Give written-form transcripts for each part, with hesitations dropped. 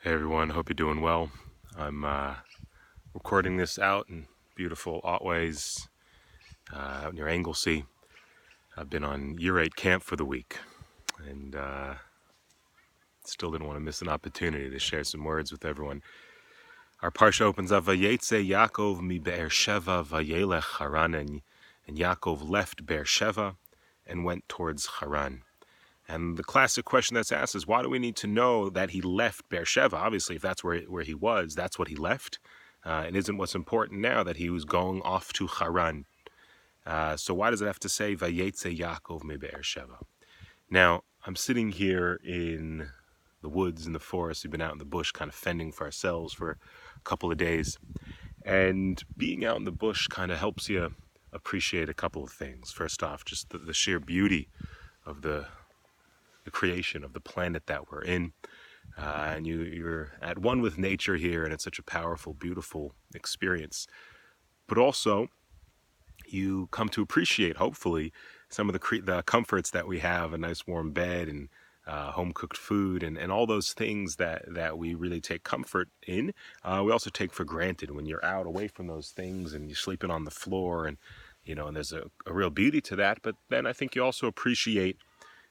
Hey everyone, hope you're doing well. I'm recording this out in beautiful Otways out near Anglesey. I've been on year 8 camp for the week and still didn't want to miss an opportunity to share some words with everyone. Our Parsha opens up, vayetze Yaakov mi Be'er Sheva vayelech Haran, and Yaakov left Be'er Sheva and went towards Haran. And the classic question that's asked is, why do we need to know that he left Beersheba? Obviously, if that's where he was, that's what he left. And isn't what's important now that he was going off to Haran? So why does it have to say, vayetze Yaakov me Beersheba? Now, I'm sitting here in the woods, in the forest. We've been out in the bush kind of fending for ourselves for a couple of days. And being out in the bush kind of helps you appreciate a couple of things. First off, just the sheer beauty of the creation of the planet that we're in, and you're at one with nature here, and it's such a powerful, beautiful experience. But also, you come to appreciate, hopefully, some of the comforts that we have: a nice warm bed and home-cooked food, and all those things that we really take comfort in. We also take for granted when you're out away from those things and you're sleeping on the floor, and and there's a real beauty to that. But then I think you also appreciate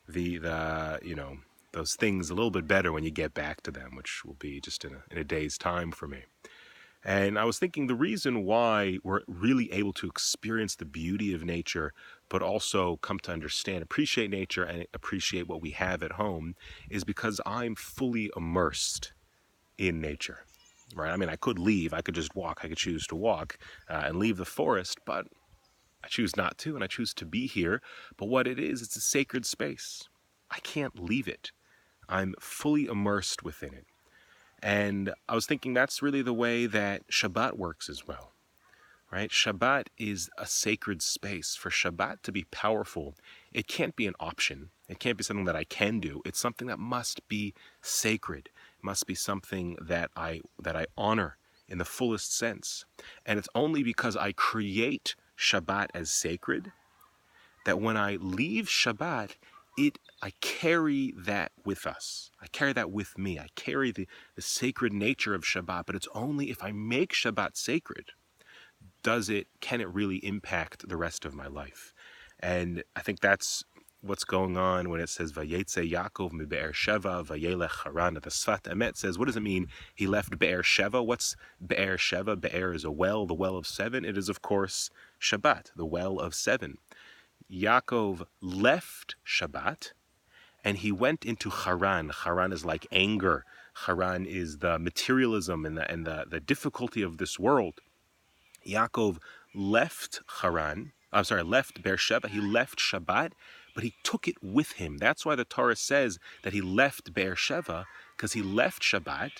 those things a little bit better when you get back to them, which will be just in a day's time for me. And I was thinking the reason why we're really able to experience the beauty of nature, but also come to understand, appreciate nature and appreciate what we have at home, is because I'm fully immersed in nature, right? I mean, I could leave, I could just walk, I could choose to walk and leave the forest, but I choose not to, and I choose to be here. But what it is, it's a sacred space. I can't leave it. I'm fully immersed within it. And I was thinking that's really the way that Shabbat works as well, right? Shabbat is a sacred space. For Shabbat to be powerful, it can't be an option. It can't be something that I can do. It's something that must be sacred. It must be something that I honor in the fullest sense. And it's only because I create Shabbat as sacred that when I leave Shabbat, I carry that with us. I carry that with me. I carry the sacred nature of Shabbat, but it's only if I make Shabbat sacred can it really impact the rest of my life. And I think that's what's going on when it says vayetze Yaakov mi Be'er Sheva vayelech Haran. The Sfat Emet says, what does it mean he left Be'er Sheva? What's Be'er Sheva? Be'er is a well, the well of 7. It is, of course, Shabbat, the well of 7. Yaakov left Shabbat and he went into Haran. Haran is like anger. Haran is the materialism and the difficulty of this world. Yaakov left left Beersheba. He left Shabbat, but he took it with him. That's why the Torah says that he left Beersheba, because he left Shabbat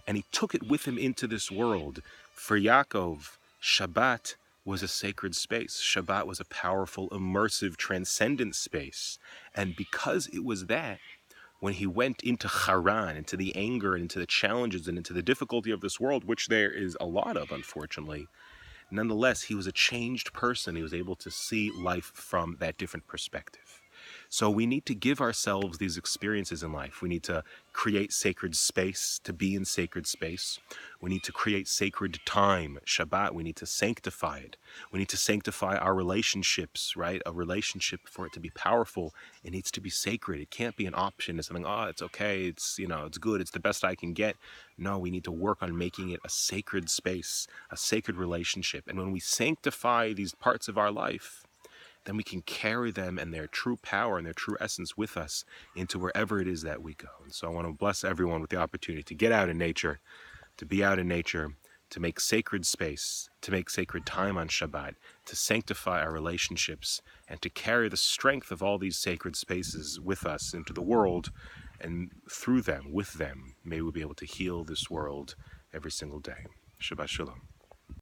and he took it with him into this world. For Yaakov, Shabbat was a sacred space. Shabbat was a powerful, immersive, transcendent space. And because it was that, when he went into Haran, into the anger, and into the challenges, and into the difficulty of this world, which there is a lot of, unfortunately, nonetheless, he was a changed person. He was able to see life from that different perspective. So we need to give ourselves these experiences in life. We need to create sacred space, to be in sacred space. We need to create sacred time, Shabbat. We need to sanctify it. We need to sanctify our relationships, right? A relationship, for it to be powerful, it needs to be sacred. It can't be an option. It's something, it's okay, it's good, it's the best I can get. No, we need to work on making it a sacred space, a sacred relationship. And when we sanctify these parts of our life, then we can carry them and their true power and their true essence with us into wherever it is that we go. And so I want to bless everyone with the opportunity to get out in nature, to be out in nature, to make sacred space, to make sacred time on Shabbat, to sanctify our relationships, and to carry the strength of all these sacred spaces with us into the world, and through them, with them, may we be able to heal this world every single day. Shabbat Shalom.